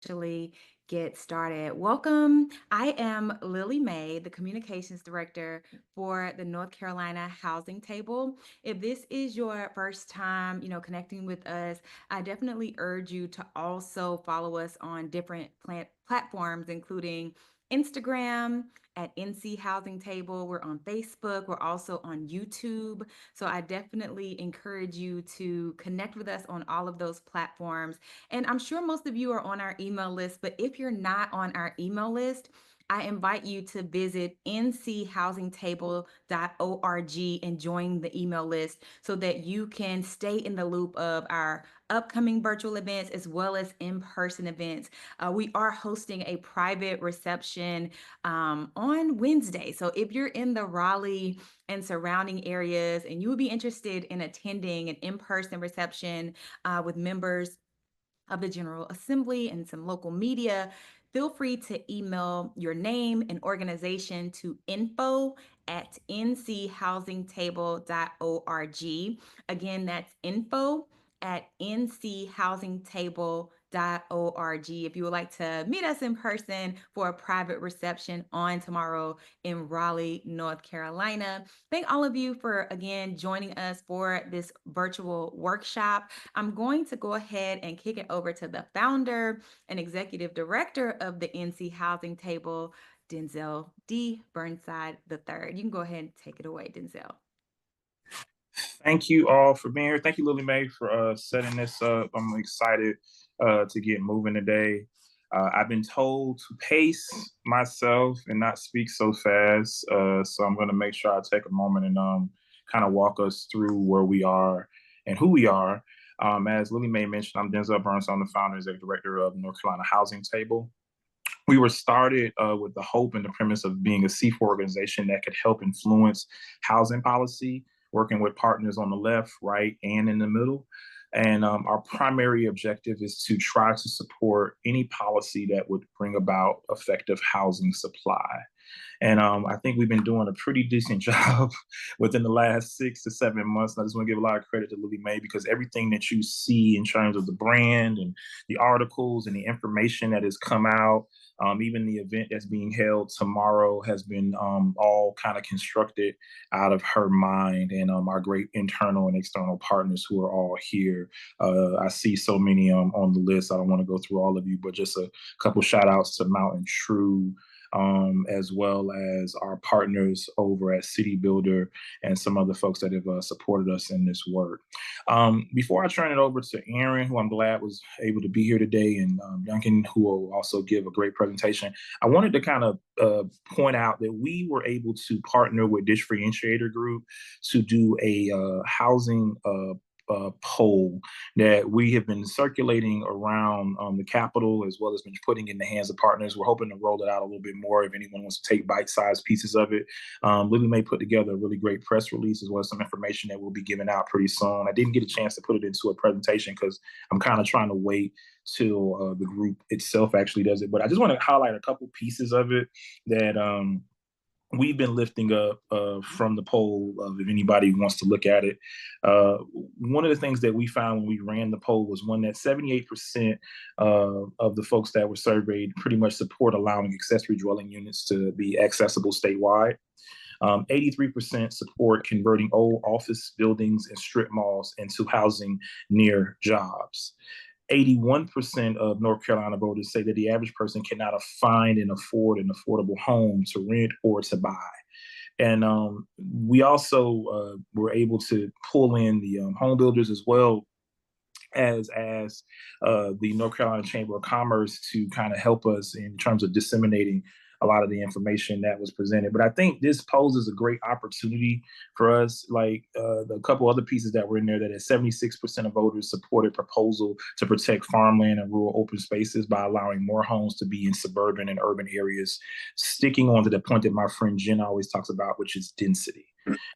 Actually get started. Welcome. I am Lily Mae, the Communications Director for the North Carolina Housing Table. If this is your first time, connecting with us, I definitely urge you to also follow us on different platforms, including Instagram at NC Housing Table. We're on Facebook. We're also on YouTube. So I definitely encourage you to connect with us on all of those platforms. And I'm sure most of you are on our email list, but if you're not on our email list, I invite you to visit nchousingtable.org and join the email list so that you can stay in the loop of our upcoming virtual events as well as in-person events. We are hosting a private reception on Wednesday. So if you're in the Raleigh and surrounding areas and you would be interested in attending an in-person reception with members of the General Assembly and some local media, feel free to email your name and organization to info@nchousingtable.org. Again, that's info@nchousingtable.org if you would like to meet us in person for a private reception on tomorrow in Raleigh, North Carolina. Thank all of you for again joining us for this virtual workshop. I'm going to go ahead and kick it over to the founder and executive director of the NC Housing Table, Denzel D. Burnside III. You can go ahead and take it away, Denzel. Thank you all for being here. Thank you, Lily Mae, for setting this up. I'm excited to get moving today. I've been told to pace myself and not speak so fast. So I'm going to make sure I take a moment and kind of walk us through where we are and who we are. As Lily Mae mentioned, I'm Denzel Burnside. I'm the founder and executive director of the North Carolina Housing Table. We were started with the hope and the premise of being a C4 organization that could help influence housing policy, working with partners on the left, right, and in the middle. And our primary objective is to try to support any policy that would bring about effective housing supply. And I think we've been doing a pretty decent job within the last 6 to 7 months. And I just want to give a lot of credit to Lily Mae because everything that you see in terms of the brand and the articles and the information that has come out, even the event that's being held tomorrow has been all kind of constructed out of her mind and our great internal and external partners who are all here. I see so many on the list. I don't want to go through all of you, but just a couple shout outs to Mountain True, as well as our partners over at City Builder and some other folks that have supported us in this work. Before I turn it over to Aaron, who I'm glad was able to be here today, and Duncan, who will also give a great presentation, I wanted to kind of point out that we were able to partner with Differentiator Group to do a housing poll that we have been circulating around the Capitol as well as been putting in the hands of partners. We're hoping to roll it out a little bit more if anyone wants to take bite-sized pieces of it. Lily Mae put together a really great press release as well as some information that we'll be giving out pretty soon. I didn't get a chance to put it into a presentation because I'm kind of trying to wait till the group itself actually does it. But I just want to highlight a couple pieces of it that we've been lifting up from the poll if anybody wants to look at it. One of the things that we found when we ran the poll was one that 78% of the folks that were surveyed pretty much support allowing accessory dwelling units to be accessible statewide. 83% support converting old office buildings and strip malls into housing near jobs. 81% of North Carolina voters say that the average person cannot find and afford an affordable home to rent or to buy. And we also were able to pull in the home builders as well as the North Carolina Chamber of Commerce to kind of help us in terms of disseminating a lot of the information that was presented. But I think this poses a great opportunity for us. Like the couple other pieces that were in there, that at 76% of voters supported proposal to protect farmland and rural open spaces by allowing more homes to be in suburban and urban areas, sticking on to the point that my friend Jen always talks about, which is density.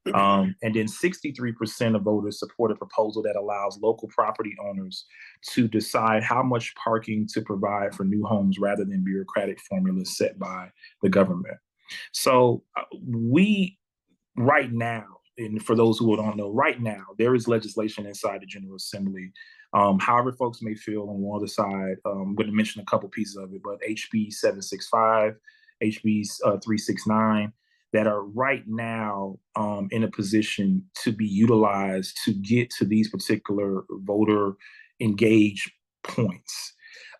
And then 63% of voters support a proposal that allows local property owners to decide how much parking to provide for new homes rather than bureaucratic formulas set by the government. So we, right now, and for those who don't know, right now, there is legislation inside the General Assembly However, folks may feel on one other side, I'm going to mention a couple pieces of it, but HB 765, HB 369, that are right now in a position to be utilized to get to these particular voter engaged points.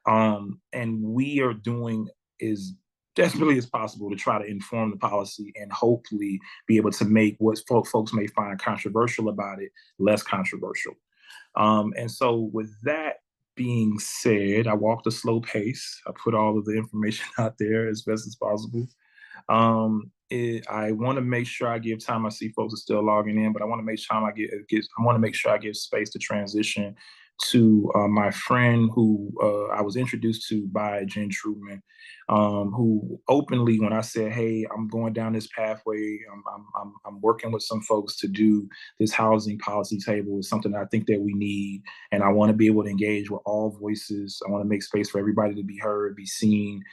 And we are doing as desperately as possible to try to inform the policy and hopefully be able to make what folks may find controversial about it less controversial. And so, with that being said, I walked a slow pace. I put all of the information out there as best as possible. I want to make sure I give time. I see folks are still logging in, but I want to make sure I want to make sure I give space to transition to my friend who I was introduced to by Jen Truman, who openly, when I said, "Hey, I'm going down this pathway. I'm working with some folks to do this housing policy table. Is something I think that we need, and I want to be able to engage with all voices. I want to make space for everybody to be heard, be seen,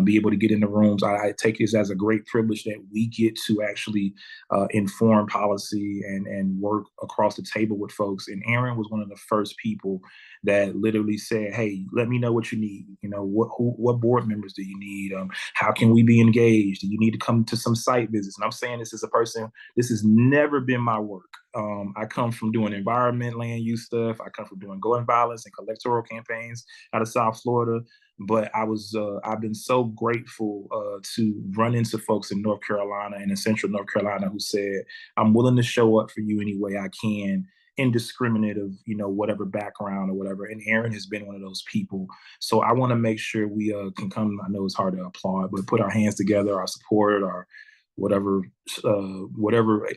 be able to get in the rooms. I take this as a great privilege that we get to actually inform policy and work across the table with folks. And Aaron was one of the first people that literally said, "Hey, let me know what you need. You know, what board members do you need? How can we be engaged? Do you need to come to some site visits?" And I'm saying this as a person, this has never been my work. I come from doing environment, land use stuff. I come from doing gun violence and electoral campaigns out of South Florida. But I've been so grateful to run into folks in North Carolina and in Central North Carolina who said, "I'm willing to show up for you any way I can, indiscriminate of whatever background or whatever." And Aaron has been one of those people. So I want to make sure we can come. I know it's hard to applaud, but put our hands together, our support, our whatever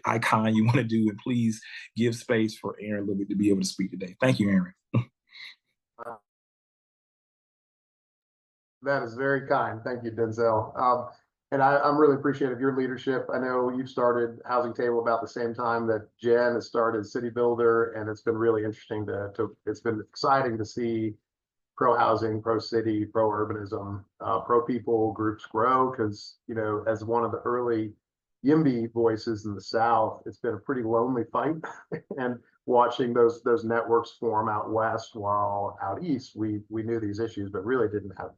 icon you want to do, and please give space for Aaron Lubeck to be able to speak today. Thank you, Aaron. That is very kind. Thank you, Denzel. And I'm really appreciative of your leadership. I know you started Housing Table about the same time that Jen has started City Builder, and it's been really interesting it's been exciting to see pro-housing, pro-city, pro-urbanism, pro-people groups grow because, as one of the early YIMBY voices in the South, it's been a pretty lonely fight. And watching those networks form out west while out east, we knew these issues, but really didn't have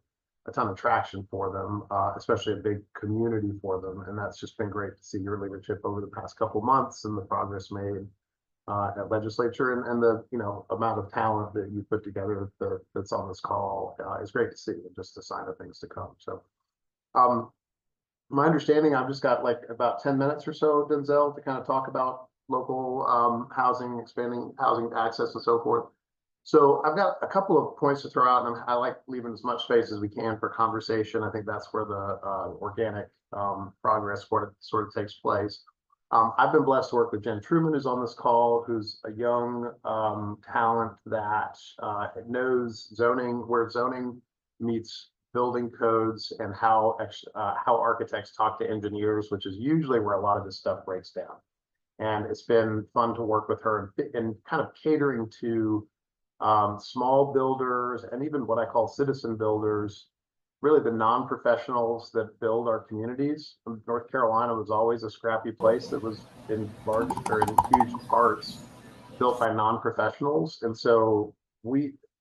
a ton of traction for them, especially a big community for them. And that's just been great to see your leadership over the past couple months and the progress made at legislature and the amount of talent that you put together that's on this call is great to see, and just a sign of things to come. So my understanding, I've just got like about 10 minutes or so, Denzel, to kind of talk about local housing, expanding housing access and so forth. So I've got a couple of points to throw out, and I like leaving as much space as we can for conversation. I think that's where the organic progress sort of takes place. I've been blessed to work with Jen Truman, who's on this call, who's a young talent that knows zoning, where zoning meets building codes, and how architects talk to engineers, which is usually where a lot of this stuff breaks down. And it's been fun to work with her and kind of catering to small builders and even what I call citizen builders, really the non-professionals that build our communities. North Carolina was always a scrappy place that was in huge parts built by non-professionals. And so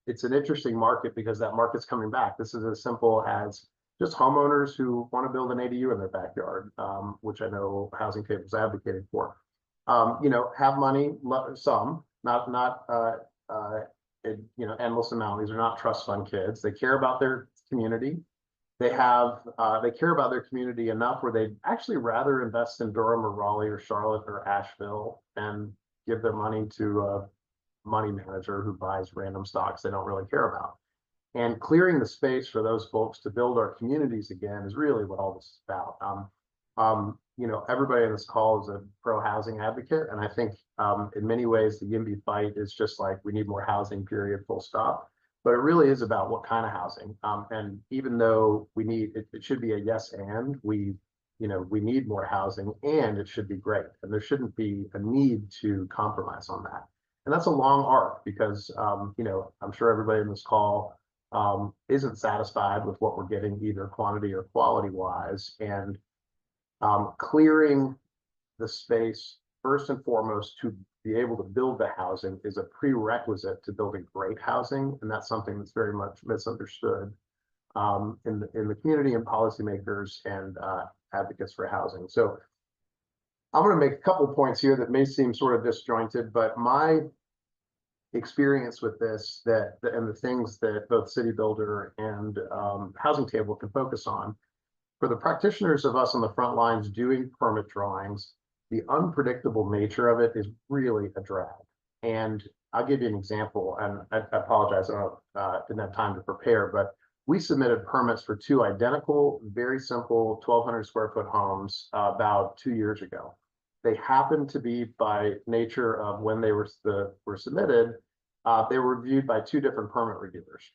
it's an interesting market because that market's coming back. This is as simple as just homeowners who want to build an ADU in their backyard, which I know Housing Table is advocating for. Have money, some, not endless amount. These are not trust fund kids. They care about their community. They care about their community enough where they'd actually rather invest in Durham or Raleigh or Charlotte or Asheville and give their money to a money manager who buys random stocks they don't really care about. And clearing the space for those folks to build our communities again is really what all this is about. Everybody in this call is a pro-housing advocate, and I think in many ways the YIMBY fight is just like we need more housing, period, full stop. But it really is about what kind of housing. And even though we need it should be a yes and we need more housing and it should be great, and there shouldn't be a need to compromise on that. And that's a long arc because I'm sure everybody in this call isn't satisfied with what we're getting either quantity or quality wise, and clearing the space first and foremost, to be able to build the housing is a prerequisite to building great housing, and that's something that's very much misunderstood in the community and policymakers and advocates for housing. So I'm going to make a couple of points here that may seem sort of disjointed, but my experience with this and the things that both City Builder and Housing Table can focus on. For the practitioners of us on the front lines doing permit drawings, the unpredictable nature of it is really a drag. And I'll give you an example, and I apologize, I didn't have time to prepare, but we submitted permits for two identical, very simple 1,200 square foot homes about 2 years ago. They happened to be, by nature of when they were submitted, they were reviewed by two different permit reviewers.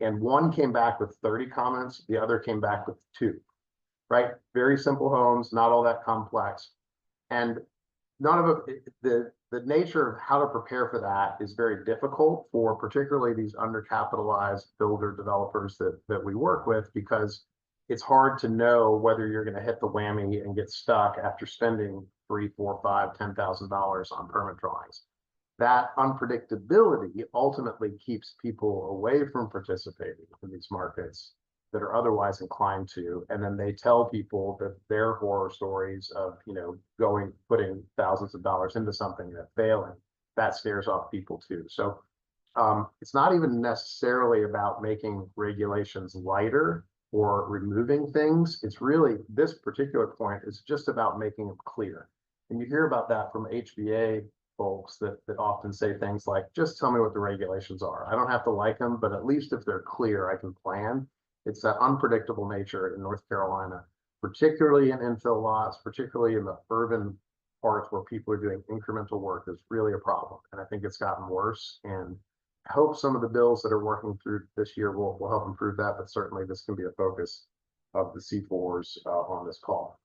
And one came back with 30 comments, the other came back with 2, right? Very simple homes, not all that complex. And none of it, the nature of how to prepare for that is very difficult for particularly these undercapitalized builder developers that we work with, because it's hard to know whether you're going to hit the whammy and get stuck after spending $3, $4, $5, $10,000 on permit drawings. That unpredictability ultimately keeps people away from participating in these markets that are otherwise inclined to, and then they tell people that their horror stories of, you know, putting thousands of dollars into something and failing, that scares off people too. So it's not even necessarily about making regulations lighter or removing things. It's really, this particular point is just about making them clear. And you hear about that from HBA folks that often say things like, just tell me what the regulations are. I don't have to like them, but at least if they're clear, I can plan. It's that unpredictable nature in North Carolina, particularly in infill lots, particularly in the urban parts where people are doing incremental work, is really a problem. And I think it's gotten worse. And I hope some of the bills that are working through this year will help improve that, but certainly this can be a focus of the C4s on this call.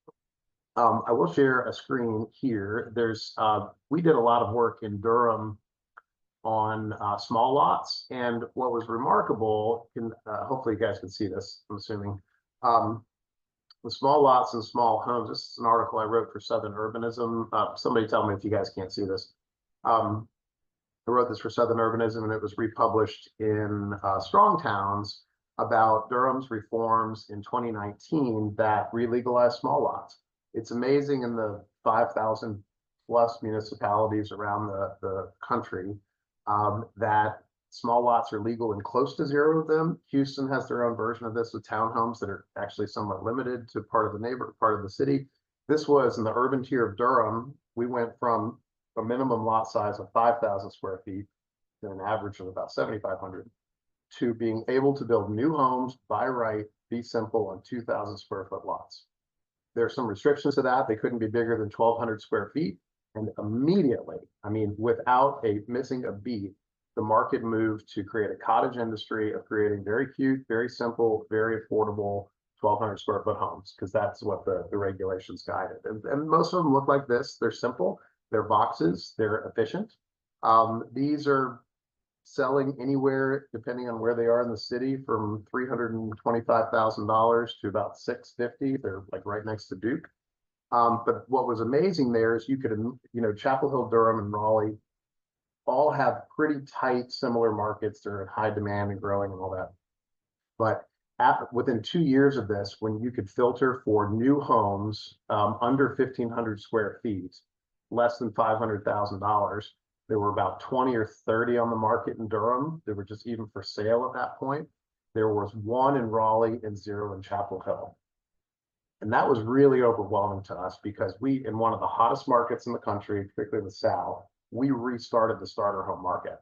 I will share a screen here. There's we did a lot of work in Durham on small lots, and what was remarkable, and hopefully you guys can see this, I'm assuming, the small lots and small homes. This is an article I wrote for Southern Urbanism. Somebody tell me if you guys can't see this. I wrote this for Southern Urbanism, and it was republished in Strong Towns about Durham's reforms in 2019 that re-legalized small lots. It's amazing in the 5,000 plus municipalities around the country that small lots are legal in close to 0 of them. Houston has their own version of this with townhomes that are actually somewhat limited to part of the city. This was in the urban tier of Durham. We went from a minimum lot size of 5,000 square feet to an average of about 7,500 to being able to build new homes by right, be simple, on 2,000 square foot lots. There are some restrictions to that. They couldn't be bigger than 1,200 square feet. And immediately, I mean, without missing a beat, the market moved to create a cottage industry of creating very cute, very simple, very affordable 1,200 square foot homes, because that's what the regulations guided. And most of them look like this. They're simple, they're boxes, they're efficient. These are selling anywhere, depending on where they are in the city, from $325,000 to about $650,000. They're like right next to Duke. But what was amazing there is you could, you know, Chapel Hill, Durham, and Raleigh all have pretty tight, similar markets. They're in high demand and growing and all that. But within 2 years of this, when you could filter for new homes under 1,500 square feet, less than $500,000, there were about 20 or 30 on the market in Durham. They were just even for sale at that point. There was 1 in Raleigh and 0 in Chapel Hill. And that was really overwhelming to us, because we, in one of the hottest markets in the country, particularly the South, we restarted the starter home market.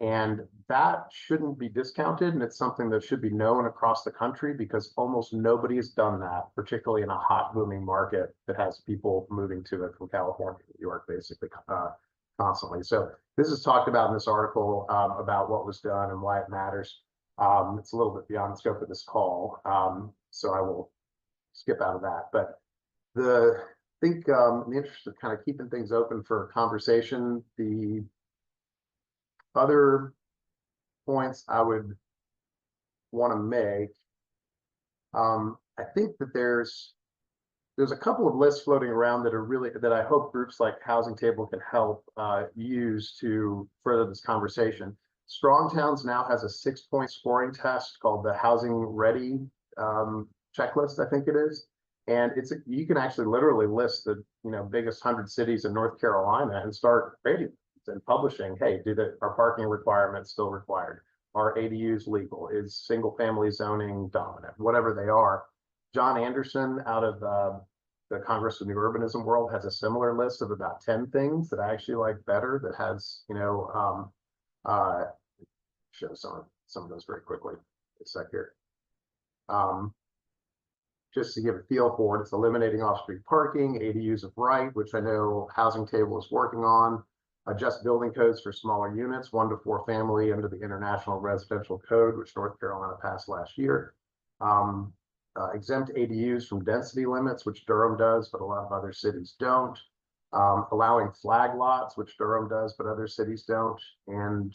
And that shouldn't be discounted. And it's something that should be known across the country, because almost nobody has done that, particularly in a hot booming market that has people moving to it from California, New York, basically constantly. So this is talked about in this article about what was done and why it matters. It's a little bit beyond the scope of this call, so I will skip out of that. But I think in the interest of kind of keeping things open for conversation, the other points I would want to make, I think that there's there's a couple of lists floating around that are really, that I hope groups like Housing Table can help use to further this conversation. Strong Towns now has a 6-point scoring test called the Housing Ready checklist, I think it is. And you can actually literally list the biggest 100 cities in North Carolina and start rating and publishing. Hey, are parking requirements still required? Are ADUs legal? Is single family zoning dominant? Whatever they are. John Anderson out of the Congress of New Urbanism world has a similar list of about 10 things that I actually like better, that has, show some of those very quickly. A sec here. Just to give a feel for it, it's eliminating off-street parking, ADUs of right, which I know Housing Table is working on, adjust building codes for smaller units, 1 to 4 family under the International Residential Code, which North Carolina passed last year. Exempt ADUs from density limits, which Durham does, but a lot of other cities don't. Allowing flag lots, which Durham does, but other cities don't, and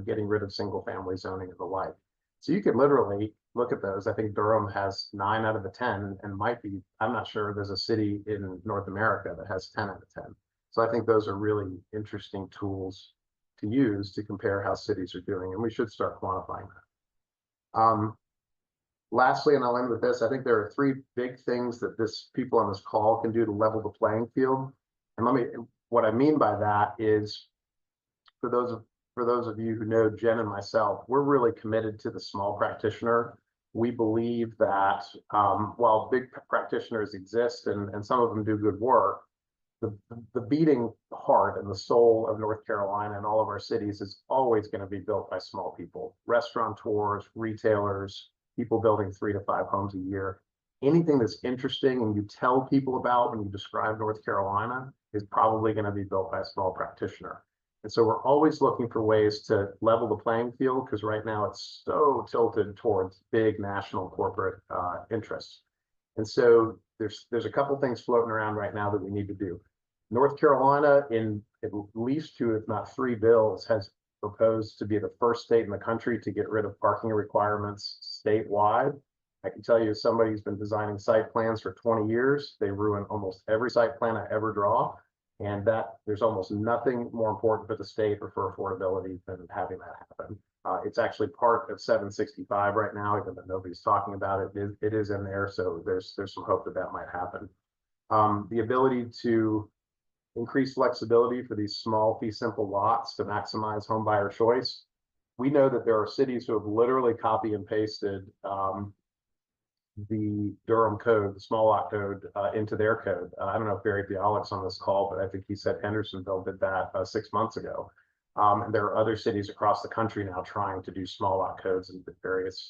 getting rid of single family zoning and the like. So you could literally look at those. I think Durham has 9 out of the 10, and might be, I'm not sure there's a city in North America that has 10 out of 10. So I think those are really interesting tools to use to compare how cities are doing, and we should start quantifying that. Lastly, and I'll end with this, I think there are 3 big things that people on this call can do to level the playing field. And what I mean by that is, for those of you who know Jen and myself, we're really committed to the small practitioner. We believe that while big practitioners exist and some of them do good work, the beating heart and the soul of North Carolina and all of our cities is always going to be built by small people, restaurateurs, retailers, people building 3 to 5 homes a year. Anything that's interesting and you tell people about when you describe North Carolina is probably going to be built by a small practitioner. And so we're always looking for ways to level the playing field, because right now it's so tilted towards big national corporate interests. And so there's a couple things floating around right now that we need to do. North Carolina, in at least 2, if not 3 bills, has proposed to be the first state in the country to get rid of parking requirements statewide. I can tell you, as somebody who's been designing site plans for 20 years, they ruin almost every site plan I ever draw. And that there's almost nothing more important for the state or for affordability than having that happen. It's actually part of 765 right now, even though nobody's talking about it. It is in there, so there's some hope that might happen. The ability to increase flexibility for these small fee simple lots to maximize home buyer choice. We know that there are cities who have literally copy and pasted the Durham code, the small lot code, into their code. I don't know if Barry Bialik's on this call, but I think he said Hendersonville did that 6 months ago. And there are other cities across the country now trying to do small lot codes and various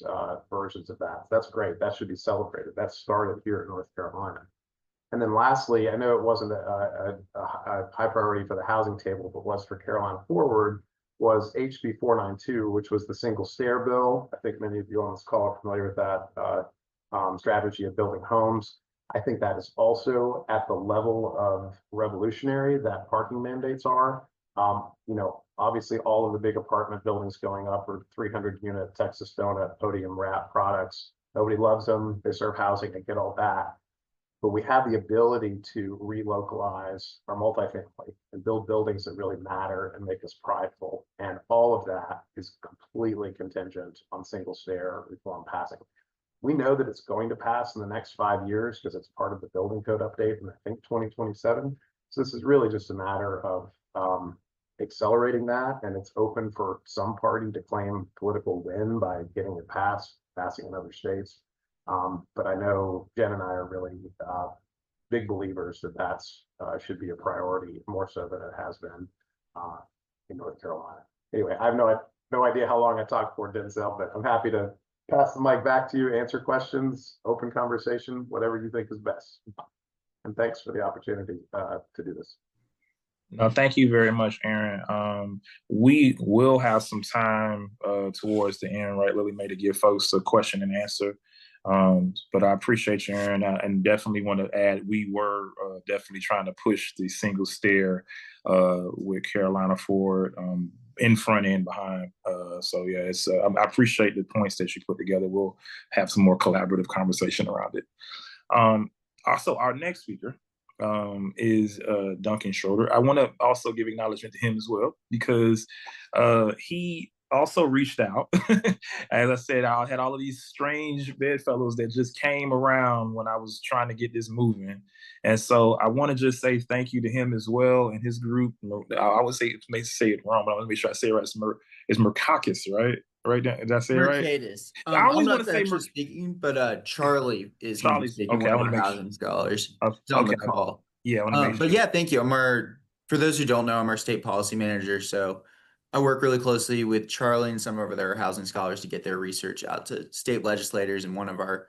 versions of that. That's great. That should be celebrated. That started here in North Carolina. And then lastly, I know it wasn't a high priority for the Housing Table, but was for Carolina Forward, was HB 492, which was the single stair bill. I think many of you on this call are familiar with that strategy of building homes. I think that is also at the level of revolutionary that parking mandates are. Obviously all of the big apartment buildings going up are 300-unit Texas Donut podium wrap products. Nobody loves them. They serve housing. They get all that. But we have the ability to relocalize our multifamily and build buildings that really matter and make us prideful. And all of that is completely contingent on single stair reform passing. We know that it's going to pass in the next 5 years because it's part of the building code update in, I think, 2027. So this is really just a matter of accelerating that, and it's open for some party to claim political win by getting it passing in other states. But I know Jen and I are really big believers that should be a priority, more so than it has been in North Carolina. Anyway, I have no idea how long I talked for, Denzel, but I'm happy to pass the mic back to you, answer questions, open conversation, whatever you think is best. And thanks for the opportunity to do this. No, thank you very much, Aaron. We will have some time towards the end, right, Lily Mae, to give folks a question and answer. But I appreciate you, Aaron, and definitely want to add, we were definitely trying to push the single stair with Carolina Forward in front and behind. So yeah, it's I appreciate the points that you put together. We'll have some more collaborative conversation around it. Also, our next speaker is Duncan Schroeder. I want to also give acknowledgement to him as well because he also reached out. As I said, I had all of these strange bedfellows that just came around when I was trying to get this moving. And so I want to just say thank you to him as well and his group. I would say, may say it wrong, but I want to make sure I say it right. It's Mercatus, right? Right? Did I say it right? Mercatus. I I'm always want not to say actually speaking, but Charlie is going to be Charlie's. speaking, Okay, one I of want our to make sure. housing scholars. He's on the Okay, call. yeah, I want to make But sure. yeah, thank you. For those who don't know, I'm our state policy manager. So I work really closely with Charlie and some of our housing scholars to get their research out to state legislators. And one of our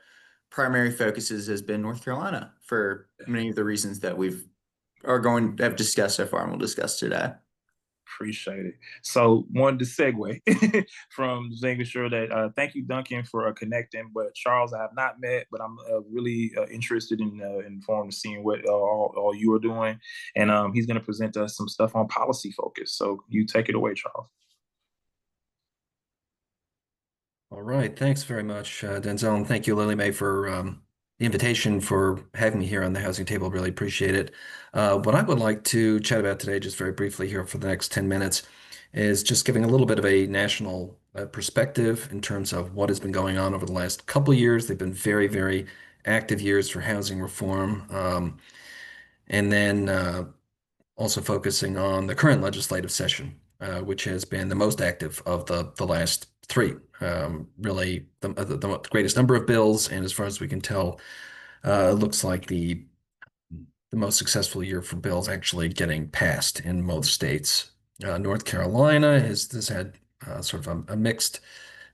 primary focuses has been North Carolina for many of the reasons that have discussed so far and we'll discuss today. Appreciate it. So wanted to segue from making sure that thank you, Duncan, for connecting. But Charles, I have not met, but I'm really interested in form of seeing what all you are doing, and he's going to present us some stuff on policy focus. So you take it away, Charles. All right, thanks very much, Denzel, and thank you, Lily Mae, for the invitation, for having me here on the Housing Table. Really appreciate it. What I would like to chat about today, just very briefly here for the next 10 minutes, is just giving a little bit of a national perspective in terms of what has been going on over the last couple of years. They've been very, very active years for housing reform. And then also focusing on the current legislative session, which has been the most active of the last three. Really, the greatest number of bills, and as far as we can tell, it looks like the most successful year for bills actually getting passed in most states. North Carolina has had sort of a mixed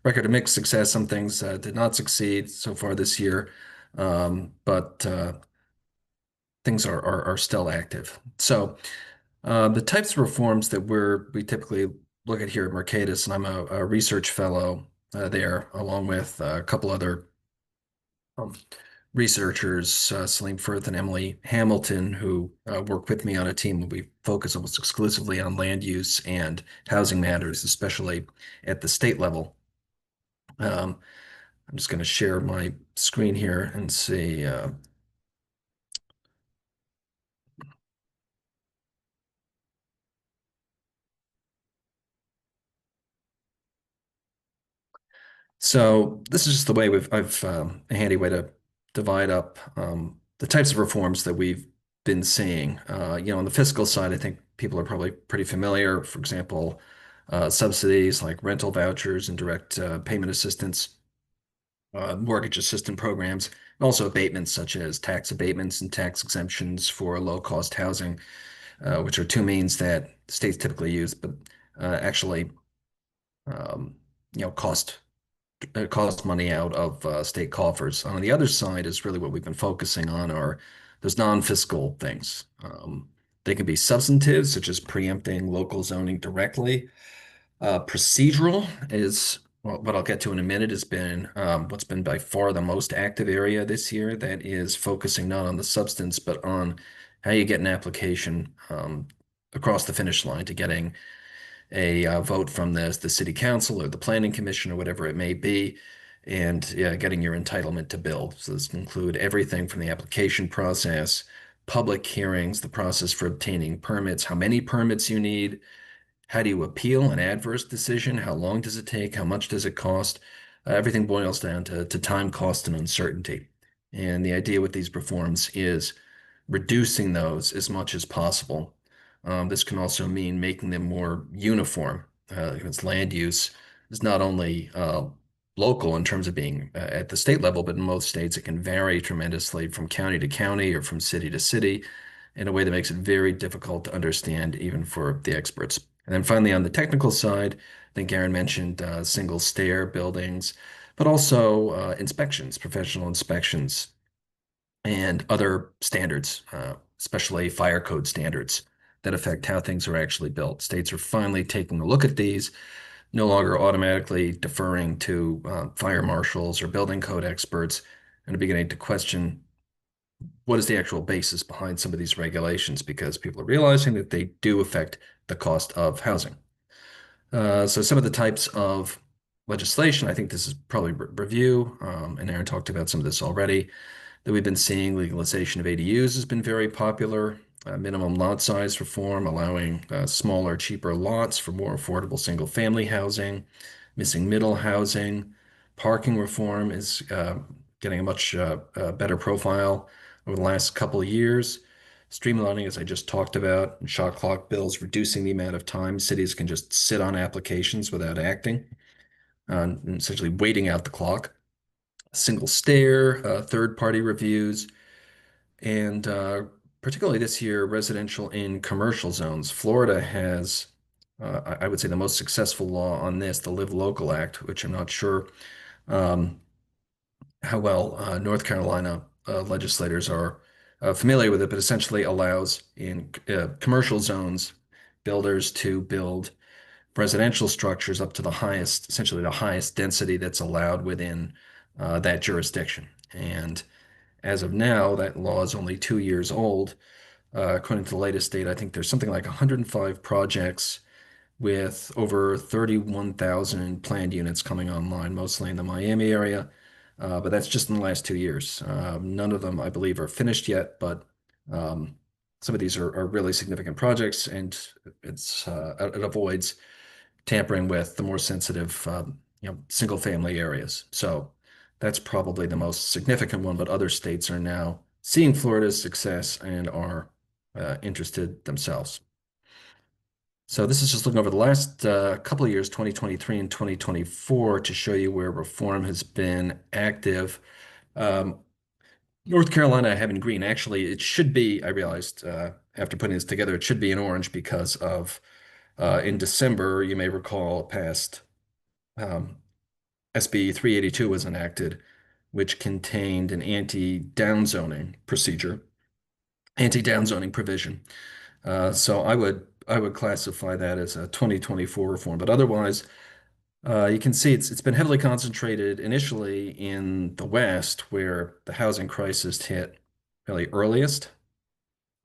record of mixed success. Some things did not succeed so far this year, but things are still active. So the types of reforms that we typically look at here at Mercatus, and I'm a research fellow there, along with a couple other um, researchers, Salim Firth and Emily Hamilton, who work with me on a team. We focus almost exclusively on land use and housing matters, especially at the state level. I'm just going to share my screen here and see. So this is just the way I've a handy way to divide up the types of reforms that we've been seeing. On the fiscal side, I think people are probably pretty familiar. For example, subsidies like rental vouchers and direct payment assistance, mortgage assistance programs, and also abatements such as tax abatements and tax exemptions for low-cost housing, which are two means that states typically use, but actually, um, cost cost money out of state coffers. On the other side is really what we've been focusing on are those non-fiscal things. They can be substantive, such as preempting local zoning directly. Procedural is what I'll get to in a minute, has been what's been by far the most active area this year. That is focusing not on the substance, but on how you get an application across the finish line to getting a vote from the city council or the planning commission or whatever it may be, and getting your entitlement to build. So this can include everything from the application process, public hearings, the process for obtaining permits, how many permits you need, how do you appeal an adverse decision, how long does it take, how much does it cost? Everything boils down to time, cost, and uncertainty. And the idea with these reforms is reducing those as much as possible. This can also mean making them more uniform. Because land use is not only local in terms of being at the state level, but in most states it can vary tremendously from county to county or from city to city in a way that makes it very difficult to understand even for the experts. And then finally, on the technical side, I think Aaron mentioned single stair buildings, but also inspections, professional inspections, and other standards, especially fire code standards that affect how things are actually built. States are finally taking a look at these, no longer automatically deferring to fire marshals or building code experts, and are beginning to question what is the actual basis behind some of these regulations, because people are realizing that they do affect the cost of housing. So some of the types of legislation, I think this is probably review, and Aaron talked about some of this already. that we've been seeing. Legalization of ADUs has been very popular. Minimum lot size reform, allowing smaller, cheaper lots for more affordable single-family housing. Missing middle housing. Parking reform is getting a much better profile over the last couple of years. Streamlining, as I just talked about, and shot clock bills, reducing the amount of time cities can just sit on applications without acting, and essentially waiting out the clock. Single stair, third-party reviews, and particularly this year, residential in commercial zones. Florida has, I would say, the most successful law on this, the Live Local Act, which I'm not sure um, how well North Carolina legislators are familiar with it, but essentially allows in commercial zones builders to build residential structures up to the highest, essentially the highest density that's allowed within that jurisdiction. And as of now, that law is only 2 years old. According to the latest data, I think there's something like 105 projects with over 31,000 planned units coming online, mostly in the Miami area. But that's just in the last 2 years. None of them, I believe, are finished yet, but some of these are really significant projects, and it avoids tampering with the more sensitive, single family areas. So that's probably the most significant one, but other states are now seeing Florida's success and are interested themselves. So this is just looking over the last couple of years, 2023 and 2024, to show you where reform has been active. North Carolina I have in green. Actually, it should be, I realized after putting this together, it should be in orange because of in December, you may recall, passed SB 382 was enacted, which contained an anti-downzoning procedure, anti-downzoning provision. So I would classify that as a 2024 reform, but otherwise, you can see it's been heavily concentrated initially in the West, where the housing crisis hit really earliest,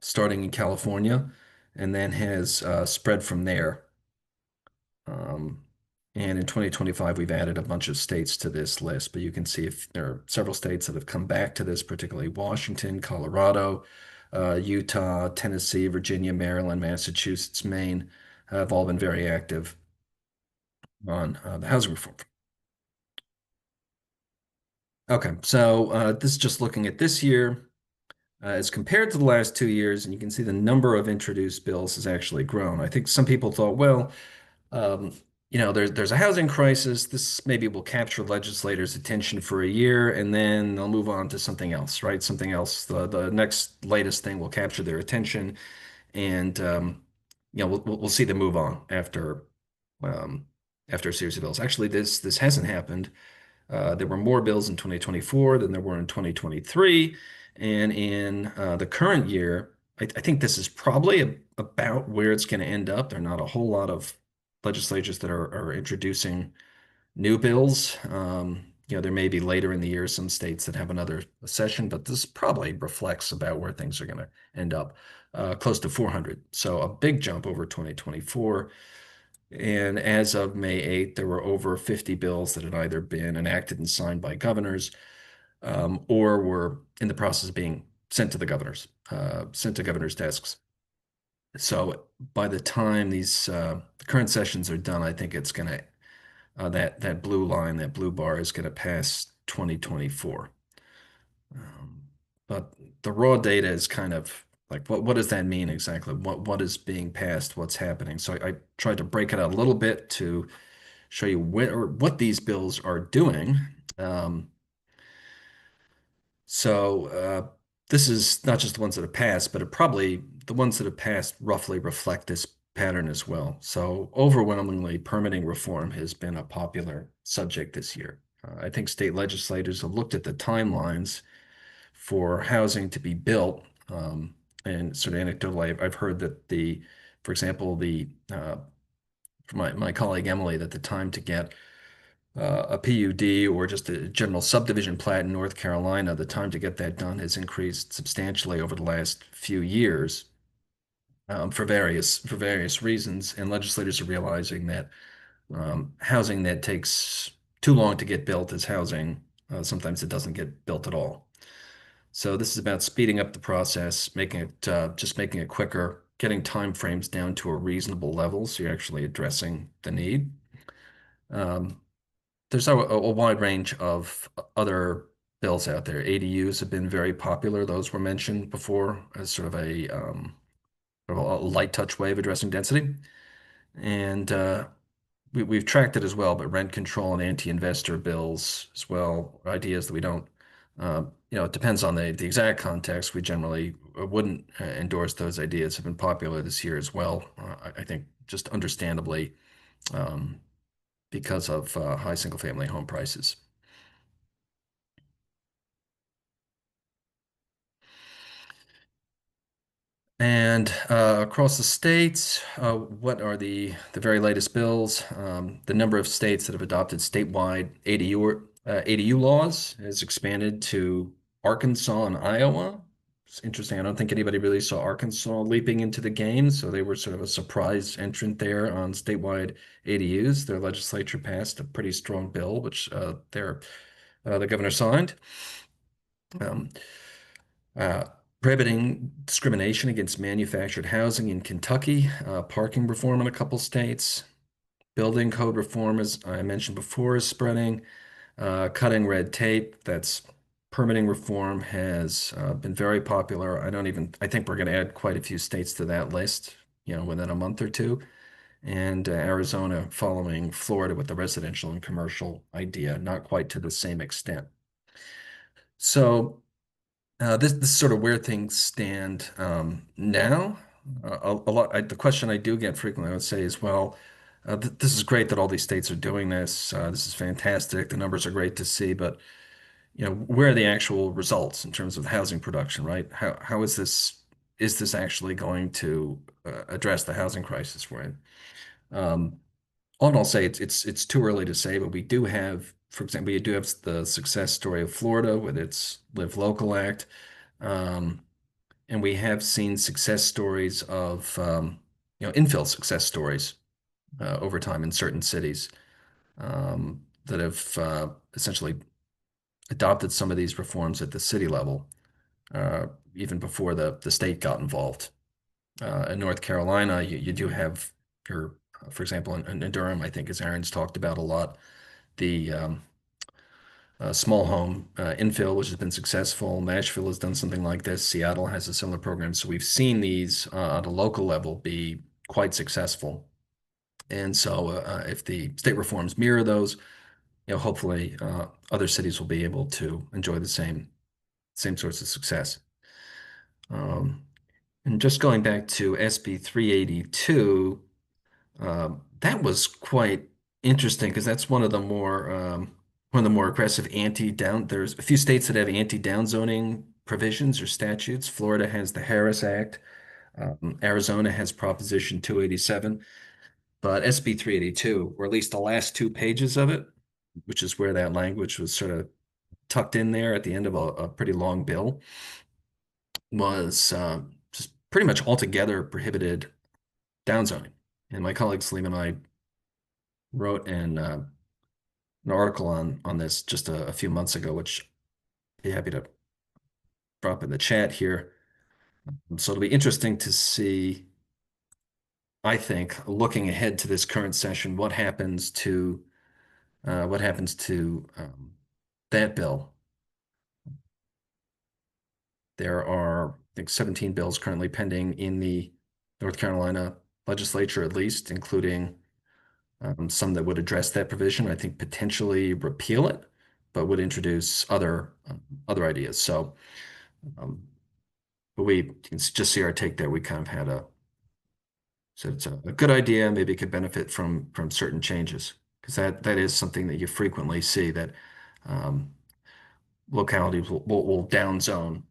starting in California, and then has spread from there. Um, and in 2025, we've added a bunch of states to this list, but you can see if there are several states that have come back to this, particularly Washington, Colorado, Utah, Tennessee, Virginia, Maryland, Massachusetts, Maine, have all been very active on the housing reform. Okay, so this is just looking at this year as compared to the last 2 years, and you can see the number of introduced bills has actually grown. I think some people thought, well, um, there's a housing crisis. This maybe will capture legislators' attention for a year, and then they'll move on to something else, right? Something else. The next latest thing will capture their attention, and we'll see them move on um, after a series of bills. Actually, this hasn't happened. There were more bills in 2024 than there were in 2023. And in the current year, I think this is probably about where it's going to end up. There are not a whole lot of legislatures that are introducing new bills. There may be later in the year some states that have another session, but this probably reflects about where things are going to end up, close to 400. So a big jump over 2024. And as of May 8th, there were over 50 bills that had either been enacted and signed by governors or were in the process of being sent to the governor's desks. So by the time these current sessions are done, I think it's going to that blue line, that blue bar, is going to pass 2024. But the raw data is kind of like, what does that mean exactly? What is being passed? What's happening? So I tried to break it out a little bit to show you what these bills are doing. So this is not just the ones that have passed, but the ones that have passed roughly reflect this pattern as well. So overwhelmingly, permitting reform has been a popular subject this year. I think state legislators have looked at the timelines for housing to be built. And sort of anecdotally, I've heard that for example, from my colleague Emily, that the time to get a PUD or just a general subdivision plat in North Carolina, the time to get that done has increased substantially over the last few years for various reasons. And legislators are realizing that housing that takes too long to get built is housing. Sometimes it doesn't get built at all. So this is about speeding up the process, making it just making it quicker, getting time frames down to a reasonable level, so you're actually addressing the need. Um, there's a wide range of other bills out there. ADUs have been very popular. Those were mentioned before as sort of a light touch way of addressing density. And we've tracked it as well, but rent control and anti-investor bills as well, ideas that we don't, it depends on the exact context. We generally wouldn't endorse those ideas have been popular this year as well. I think just understandably because of high single family home prices. And across the states, what are the very latest bills? The number of states that have adopted statewide ADU laws has expanded to Arkansas and Iowa. It's interesting. I don't think anybody really saw Arkansas leaping into the game, so they were sort of a surprise entrant there on statewide ADUs. Their legislature passed a pretty strong bill, which the governor signed. Um, uh, Prohibiting discrimination against manufactured housing in Kentucky, parking reform in a couple states, building code reform, as I mentioned before, is spreading, cutting red tape. That's permitting reform has been very popular. I think we're going to add quite a few states to that list, within a month or two. And Arizona following Florida with the residential and commercial idea, not quite to the same extent. So this is sort of where things stand now. The question I do get frequently, I would say, is, well, this is great that all these states are doing this. This is fantastic. The numbers are great to see, but where are the actual results in terms of housing production, right? How is this actually going to address the housing crisis we're in? All in all, say it's too early to say, but we do have, for example, we do have the success story of Florida with its Live Local Act. Um, and we have seen success stories of, infill success stories over time in certain cities that have essentially adopted some of these reforms at the city level, uh, even before the state got involved. In North Carolina, you do have for example, in Durham, I think, as Aaron's talked about a lot, the small home infill, which has been successful. Nashville has done something like this. Seattle has a similar program. So we've seen these at a local level be quite successful. And so if the state reforms mirror those, hopefully other cities will be able to enjoy the same sorts of success. And just going back to SB 382, that was quite interesting because that's one of the more aggressive anti-down. There's a few states that have anti-down zoning provisions or statutes. Florida has the Harris Act. Arizona has Proposition 287. But SB 382, or at least the last two pages of it, which is where that language was sort of tucked in there at the end of a pretty long bill, was just pretty much altogether prohibited downzoning. And my colleague Salim and I wrote an article on this just a few months ago, which I'd be happy to drop in the chat here. So it'll be interesting to see, I think, looking ahead to this current session, what happens to that bill. There are, I think, 17 bills currently pending in the North Carolina legislature, at least, including some that would address that provision. I think potentially repeal it, but would introduce other ideas. So, but we can just see our take there. We kind of had so it's a good idea. Maybe it could benefit from certain changes because that is something that you frequently see that localities will down zone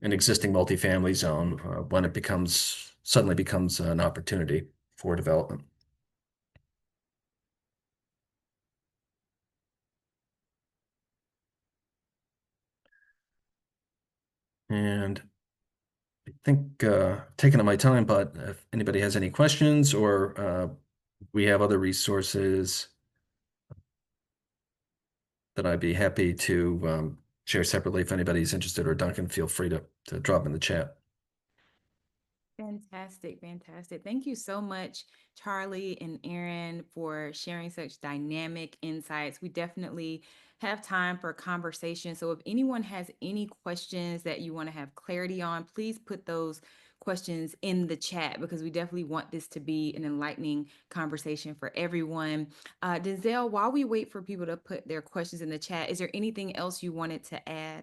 an existing multifamily zone when it suddenly becomes an opportunity for development. And I think taking up my time, but if anybody has any questions or we have other resources that I'd be happy to share separately if anybody's interested, or Duncan, feel free to drop in the chat. Fantastic, fantastic. Thank you so much, Charlie and Aaron, for sharing such dynamic insights. We definitely have time for conversation. So if anyone has any questions that you want to have clarity on, please put those questions in the chat, because we definitely want this to be an enlightening conversation for everyone. Denzel, while we wait for people to put their questions in the chat, is there anything else you wanted to add?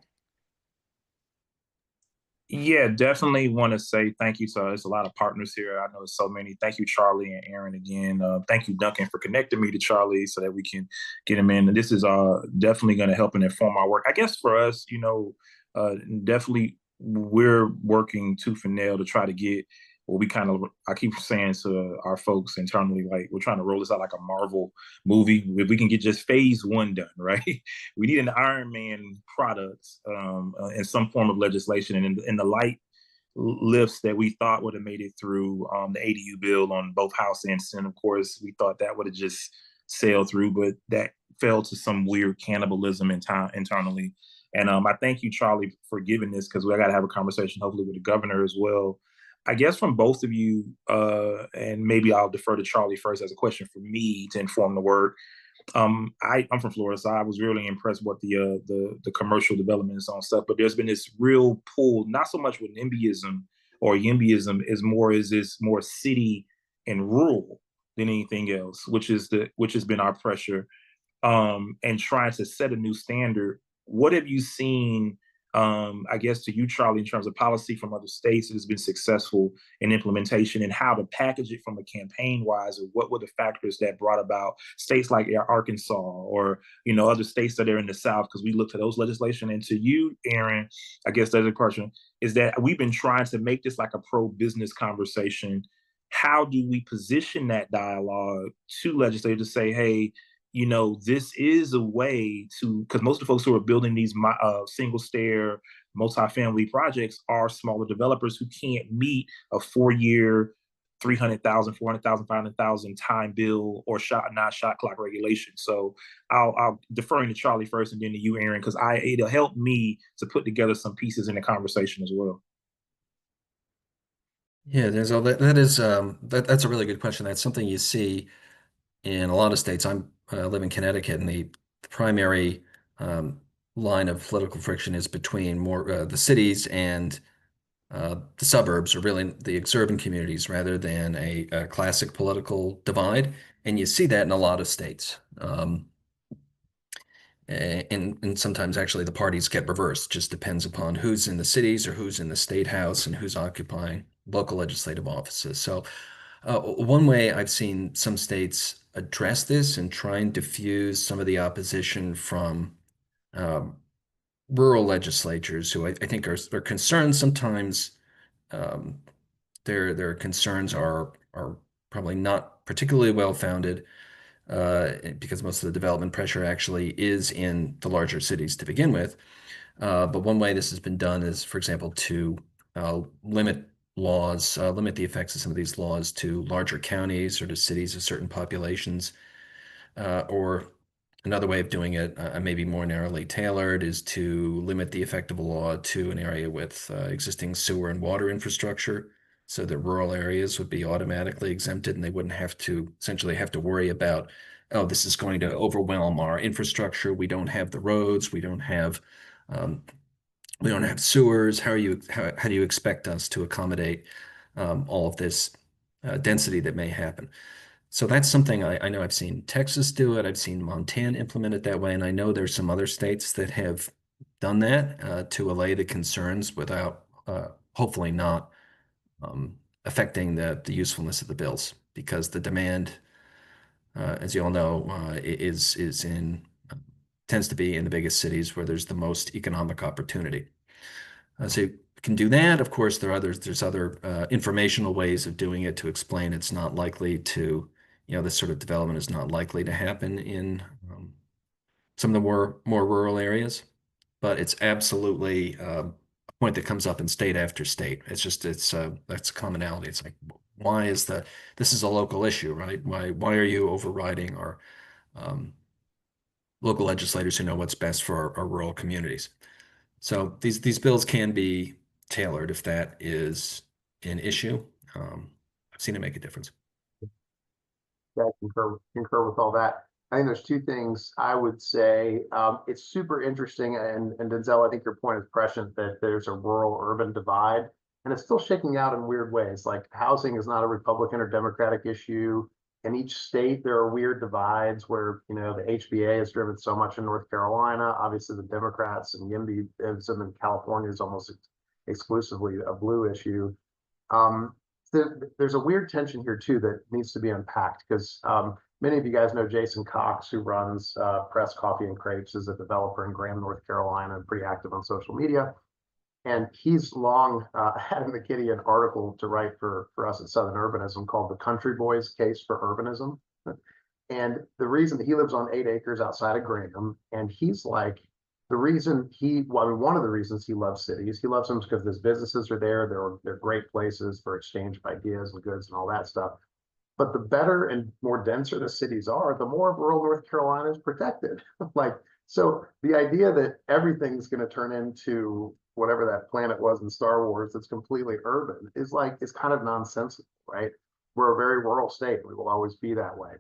Yeah, definitely want to say thank you. So there's a lot of partners here. I know there's so many. Thank you, Charlie and Aaron, again. Thank you, Duncan, for connecting me to Charlie so that we can get him in. And this is definitely going to help and inform our work. I guess for us, definitely we're working tooth and nail to try to get what we kind of, I keep saying to our folks internally, like we're trying to roll this out like a Marvel movie. If we can get just phase one done, right? We need an Iron Man product in some form of legislation. And in the light lifts that we thought would have made it through the ADU bill on both House and Senate, of course, we thought that would have just sailed through, but that fell to some weird cannibalism internally. And I thank you, Charlie, for giving this, because we got to have a conversation, hopefully, with the governor as well. I guess from both of you, and maybe I'll defer to Charlie first as a question for me to inform the word. I'm from Florida, so I was really impressed with the commercial developments on stuff. But there's been this real pull, not so much with NIMBYism or YIMBYism, is this more city and rural than anything else, which has been our pressure, and trying to set a new standard. What have you seen, I guess, to you, Charlie, in terms of policy from other states that has been successful in implementation, and how to package it from a campaign wise, or what were the factors that brought about states like Arkansas or, other states that are in the South? Because we looked at those legislation. And to you, Aaron, I guess there's a question, is that we've been trying to make this like a pro-business conversation. How do we position that dialogue to legislators to say, hey, this is a way to, because most of the folks who are building these single stair multifamily projects are smaller developers who can't meet a 4-year, 300,000, 400,000, 500,000 time bill or not shot clock regulation. So I'll deferring to Charlie first and then to you, Aaron, because it'll help me to put together some pieces in the conversation as well. Yeah, Denzel, that's a really good question. That's something you see in a lot of states. I live in Connecticut, and the primary um, line of political friction is between more the cities and the suburbs, or really the exurban communities, rather than a classic political divide. And you see that in a lot of states. And sometimes actually the parties get reversed. Just depends upon who's in the cities or who's in the state house and who's occupying local legislative offices. So one way I've seen some states address this and try and diffuse some of the opposition from um, rural legislatures, who I think are concerned sometimes. Um, their concerns are probably not particularly well founded, because most of the development pressure actually is in the larger cities to begin with. But one way this has been done is, for example, to limit the effects of some of these laws to larger counties or to cities of certain populations. Or another way of doing it, maybe more narrowly tailored, is to limit the effect of a law to an area with existing sewer and water infrastructure, so that rural areas would be automatically exempted, and they wouldn't essentially have to worry about, oh, this is going to overwhelm our infrastructure. We don't have the roads. Um, we don't have sewers. How do you expect us to accommodate all of this density that may happen? So that's something I know I've seen Texas do it. I've seen Montana implement it that way. And I know there's some other states that have done that to allay the concerns without hopefully not affecting the usefulness of the bills, because the demand, as you all know, is in tends to be in the biggest cities where there's the most economic opportunity. So you can do that. Of course, there's other informational ways of doing it to explain it's not likely to, this sort of development is not likely to happen in some of the more rural areas. But it's absolutely a point that comes up in state after state. That's a commonality. It's like, why is this is a local issue, right? Why are you overriding um, local legislators who know what's best for our rural communities. So these bills can be tailored if that is an issue. I've seen it make a difference. Yeah, I concur with all that. I think there's two things I would say. It's super interesting, and Denzel, I think your point is prescient that there's a rural-urban divide, and it's still shaking out in weird ways. Like housing is not a Republican or Democratic issue. In each state, there are weird divides where, you know, the HBA has driven so much in North Carolina. Obviously, the Democrats and YIMBYism in California is almost exclusively a blue issue. Um, there's a weird tension here too that needs to be unpacked because many of you guys know Jason Cox, who runs Press Coffee and Crepes, is a developer in Graham, North Carolina, and pretty active on social media. And he's long had in the kitty an article to write for us at Southern Urbanism called "The Country Boys Case for Urbanism." And the reason that he lives on 8 acres outside of Graham, and he's like, the reason well, I mean, one of the reasons he loves cities, he loves them because his businesses are there. They're great places for exchange of ideas and goods and all that stuff. But the better and more denser the cities are, the more rural North Carolina is protected. Like, so the idea that everything's going to turn into whatever that planet was in Star Wars that's completely urban is kind of nonsensical, right? We're a very rural state. We will always be that way.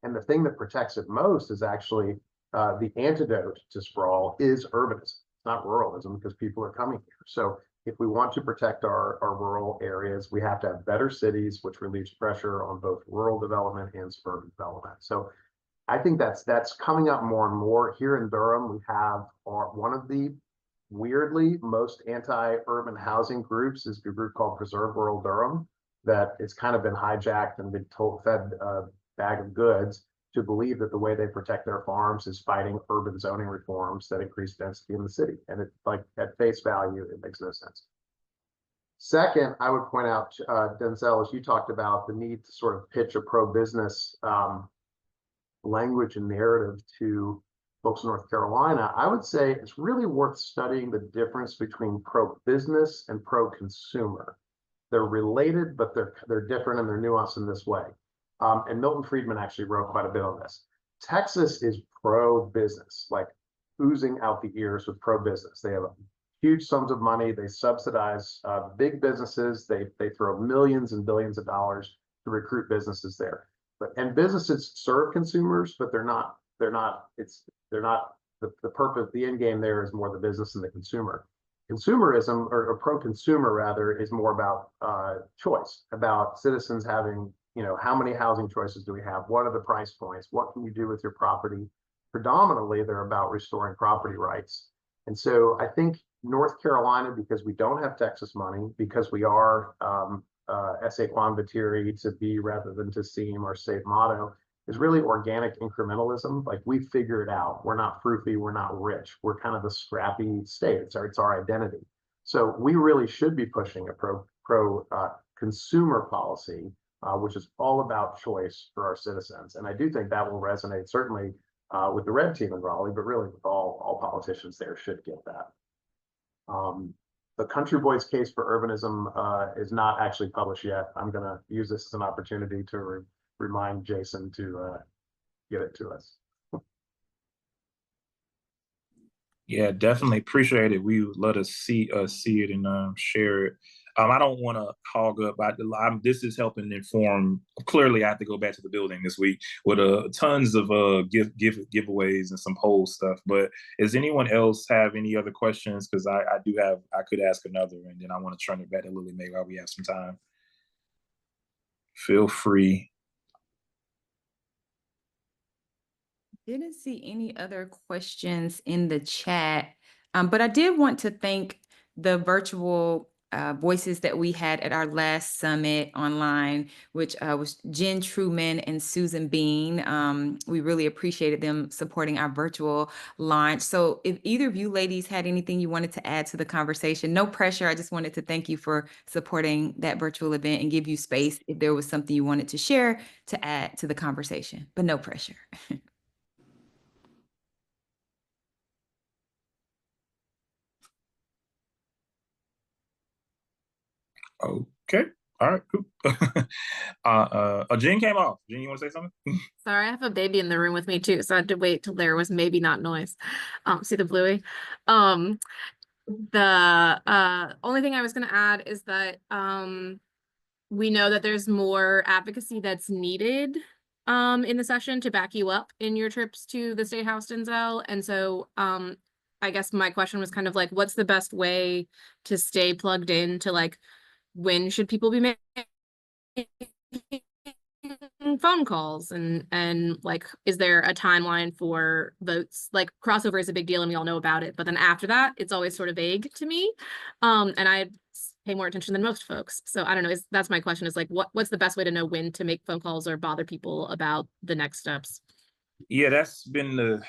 And the thing that protects it most is actually the antidote to sprawl is urbanism. It's not ruralism because people are coming here. So if we want to protect our rural areas, we have to have better cities, which relieves pressure on both rural development and suburban development. So I think that's coming up more and more. Here in Durham, we have one of the weirdly most anti-urban housing groups is a group called Preserve Rural Durham that it's kind of been hijacked and been fed a bag of goods to believe that the way they protect their farms is fighting urban zoning reforms that increase density in the city. And it, like, at face value, it makes no sense. Second, I would point out, Denzel, as you talked about the need to sort of pitch a pro-business language and narrative to folks in North Carolina, I would say it's really worth studying the difference between pro-business and pro-consumer. They're related, but they're different and they're nuanced in this way. And Milton Friedman actually wrote quite a bit on this. Texas is pro-business, like oozing out the ears with pro-business. They have huge sums of money. They subsidize big businesses. They throw millions and billions of dollars to recruit businesses there. And businesses serve consumers, but they're not the purpose. The end game there is more the business and the consumer. Consumerism, or pro-consumer rather, is more about choice, about citizens having, you know, how many housing choices do we have? What are the price points? What can you do with your property? Predominantly, they're about restoring property rights. And so I think North Carolina, because we don't have Texas money, because we are esse quamvatiri, to be rather than to seem, our state motto, is really organic incrementalism. Like, we figure it out. We're not froofy, we're not rich. We're kind of a scrappy state. It's our identity. So we really should be pushing a pro consumer policy, which is all about choice for our citizens. And I do think that will resonate certainly with the red team in Raleigh, but really with all politicians there should get that. The Country Boys Case for Urbanism is not actually published yet. I'm going to use this as an opportunity to remind Jason to get it to us. Yeah, definitely appreciate it. We would let us see it and share it. I don't want to hog up. This is helping inform. Clearly, I have to go back to the building this week with tons of giveaways and some poll stuff. But does anyone else have any other questions? Because I could ask another, and then I want to turn it back to Lily Mae while we have some time. Feel free. Didn't see any other questions in the chat, but I did want to thank the virtual voices that we had at our last summit online, which was Jen Truman and Susan Bean. We really appreciated them supporting our virtual launch. So if either of you ladies had anything you wanted to add to the conversation, no pressure. I just wanted to thank you for supporting that virtual event and give you space if there was something you wanted to share to add to the conversation, but no pressure. Okay. All right, cool. Jen came off. Jen, you want to say something? Sorry, I have a baby in the room with me too, so I had to wait till there was maybe not noise. See the bluey. The only thing I was gonna add is that we know that there's more advocacy that's needed in the session to back you up in your trips to the State House, Denzel. And so I guess my question was kind of like, what's the best way to stay plugged in to like when should people be making phone calls and like is there a timeline for votes? Like crossover is a big deal and we all know about it, but then after that it's always sort of vague to me, and I pay more attention than most folks, so I don't know, that's my question, is like what's the best way to know when to make phone calls or bother people about the next steps? Yeah, that's been the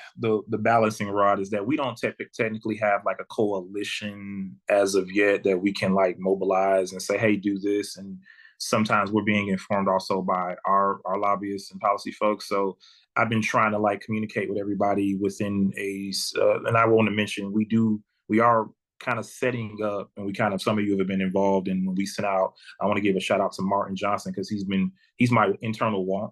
balancing rod, is that we don't technically have like a coalition as of yet that we can like mobilize and say, hey, do this. And sometimes we're being informed also by our lobbyists and policy folks. So I've been trying to like communicate with everybody within and I want to mention we are kind of setting up, and we kind of, some of you have been involved in when we sent out. I want to give a shout out to Martin Johnson, because he's my internal wonk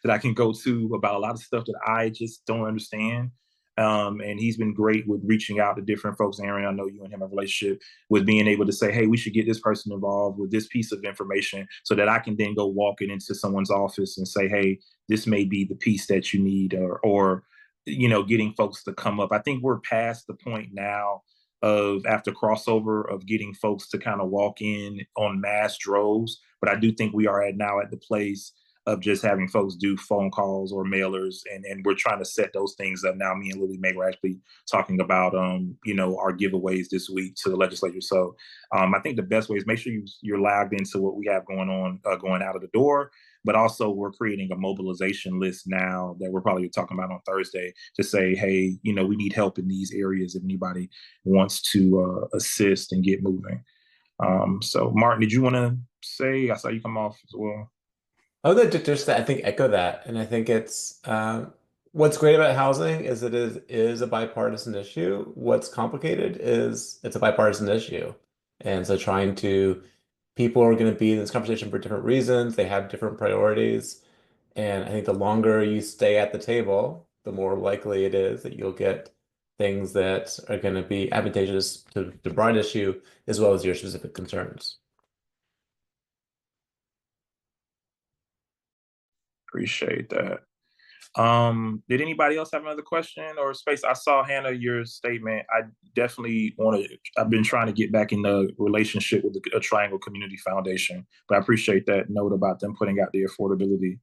that I can go to about a lot of stuff that I just don't understand. And he's been great with reaching out to different folks. Aaron, I know you and him have a relationship, with being able to say, hey, we should get this person involved with this piece of information, so that I can then go walk it into someone's office and say, hey, this may be the piece that you need, or getting folks to come up. I think we're past the point now of, after crossover, of getting folks to kind of walk in on mass droves. But I do think we are now at the place of just having folks do phone calls or mailers, and we're trying to set those things up now. Me and Lily May were actually talking about our giveaways this week to the legislature. So I think the best way is make sure you're logged into what we have going on, going out of the door. But also, we're creating a mobilization list now that we're probably talking about on Thursday, to say, hey, we need help in these areas if anybody wants to assist and get moving. So Martin, did you want to say? I saw you come off as well. Oh, just I think echo that, and I think it's what's great about housing is it is a bipartisan issue. What's complicated is it's a bipartisan issue, and so trying to people are going to be in this conversation for different reasons. They have different priorities, and I think the longer you stay at the table, the more likely it is that you'll get things that are going to be advantageous to the broad issue as well as your specific concerns. Appreciate that. Did anybody else have another question or space? I saw, Hannah, your statement. I definitely I've been trying to get back in the relationship with the Triangle Community Foundation, but I appreciate that note about them putting out the affordability.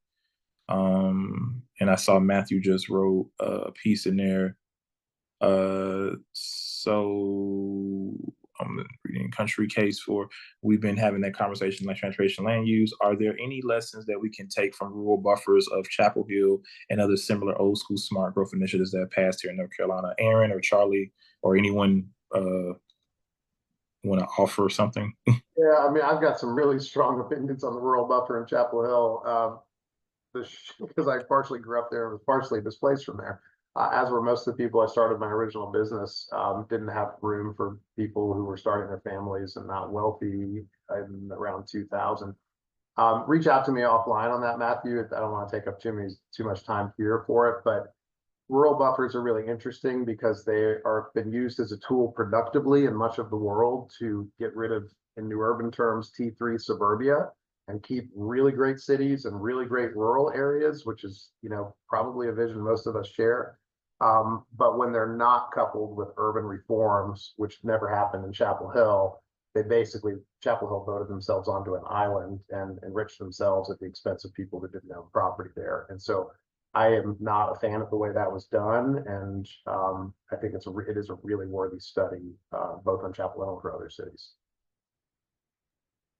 And I saw Matthew just wrote a piece in there. So I'm reading country case for, we've been having that conversation like transportation land use. Are there any lessons that we can take from rural buffers of Chapel Hill and other similar old school smart growth initiatives that have passed here in North Carolina? Aaron or Charlie or anyone want to offer something? Yeah, I mean, I've got some really strong opinions on the rural buffer in Chapel Hill, because I partially grew up there and was partially displaced from there. As were most of the people I started my original business, didn't have room for people who were starting their families and not wealthy in around 2000. Reach out to me offline on that, Matthew. I don't want to take up too much time here for it, but rural buffers are really interesting because they are been used as a tool productively in much of the world to get rid of, in new urban terms, T3 suburbia, and keep really great cities and really great rural areas, which is, probably a vision most of us share. But when they're not coupled with urban reforms, which never happened in Chapel Hill, Chapel Hill voted themselves onto an island and enriched themselves at the expense of people that didn't own property there. And so I am not a fan of the way that was done. And I think it is a really worthy study, both on Chapel Hill and for other cities.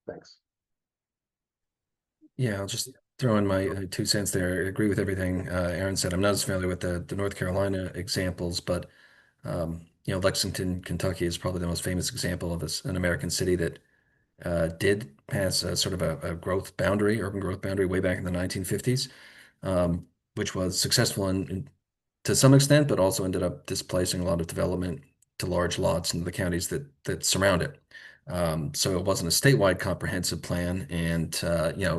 Thanks. Yeah, I'll just throw in my 2 cents there. I agree with everything Aaron said. I'm not as familiar with the North Carolina examples, but Lexington, Kentucky is probably the most famous example of an American city that did pass a sort of a growth boundary, urban growth boundary, way back in the 1950s, which was successful to some extent, but also ended up displacing a lot of development to large lots into the counties that surround it. So it wasn't a statewide comprehensive plan, and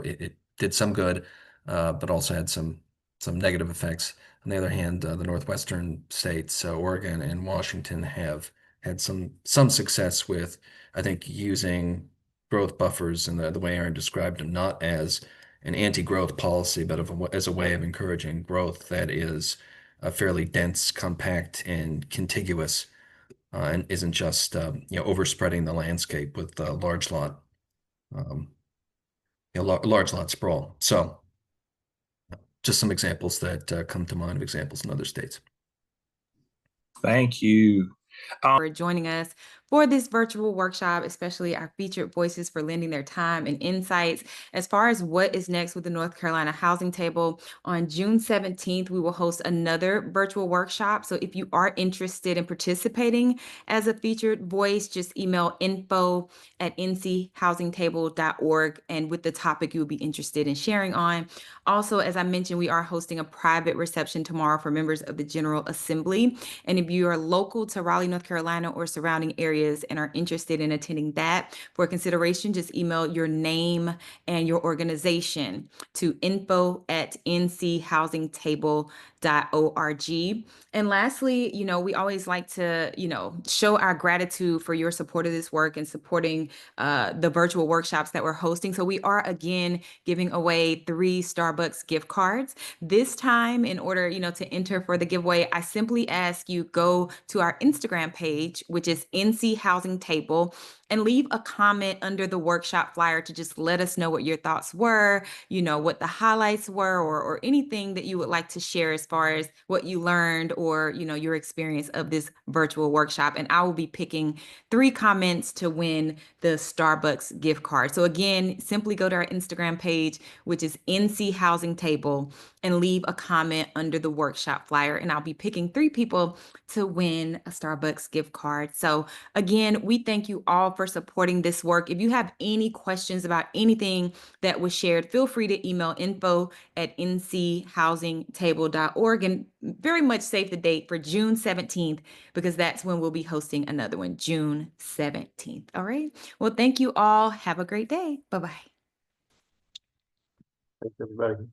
it did some good, but also had some negative effects. On the other hand, the northwestern states, Oregon and Washington, have had some success with, I think, using growth buffers in the way Aaron described them, not as an anti-growth policy, but as a way of encouraging growth that is fairly dense, compact, and contiguous, and isn't just overspreading the landscape with large lot large lot sprawl. So just some examples that come to mind of examples in other states. Thank you. For joining us for this virtual workshop, especially our featured voices for lending their time and insights. As far as what is next with the North Carolina Housing Table, on June 17th, we will host another virtual workshop. So if you are interested in participating as a featured voice, just email info@nchousingtable.org, and with the topic you will be interested in sharing on. Also, as I mentioned, we are hosting a private reception tomorrow for members of the General Assembly. And if you are local to Raleigh, North Carolina, or surrounding areas and are interested in attending that, for consideration, just email your name and your organization to info@nchousingtable.org. And lastly, we always like to, show our gratitude for your support of this work and supporting the virtual workshops that we're hosting. So we are again giving away 3 Starbucks gift cards. This time, in order, to enter for the giveaway, I simply ask you go to our Instagram page, which is NC Housing Table, and leave a comment under the workshop flyer to just let us know what your thoughts were, what the highlights were, or anything that you would like to share as far as what you learned or, your experience of this virtual workshop. And I will be picking 3 comments to win the Starbucks gift card. So again, simply go to our Instagram page, which is NC Housing Table, and leave a comment under the workshop flyer. And I'll be picking 3 people to win a Starbucks gift card. So again, we thank you all for supporting this work. If you have any questions about anything that was shared, feel free to email info@nchousingtable.org, and very much save the date for June 17th, because that's when we'll be hosting another one, June 17th. All right. Well, thank you all. Have a great day. Bye-bye. Thanks, everybody.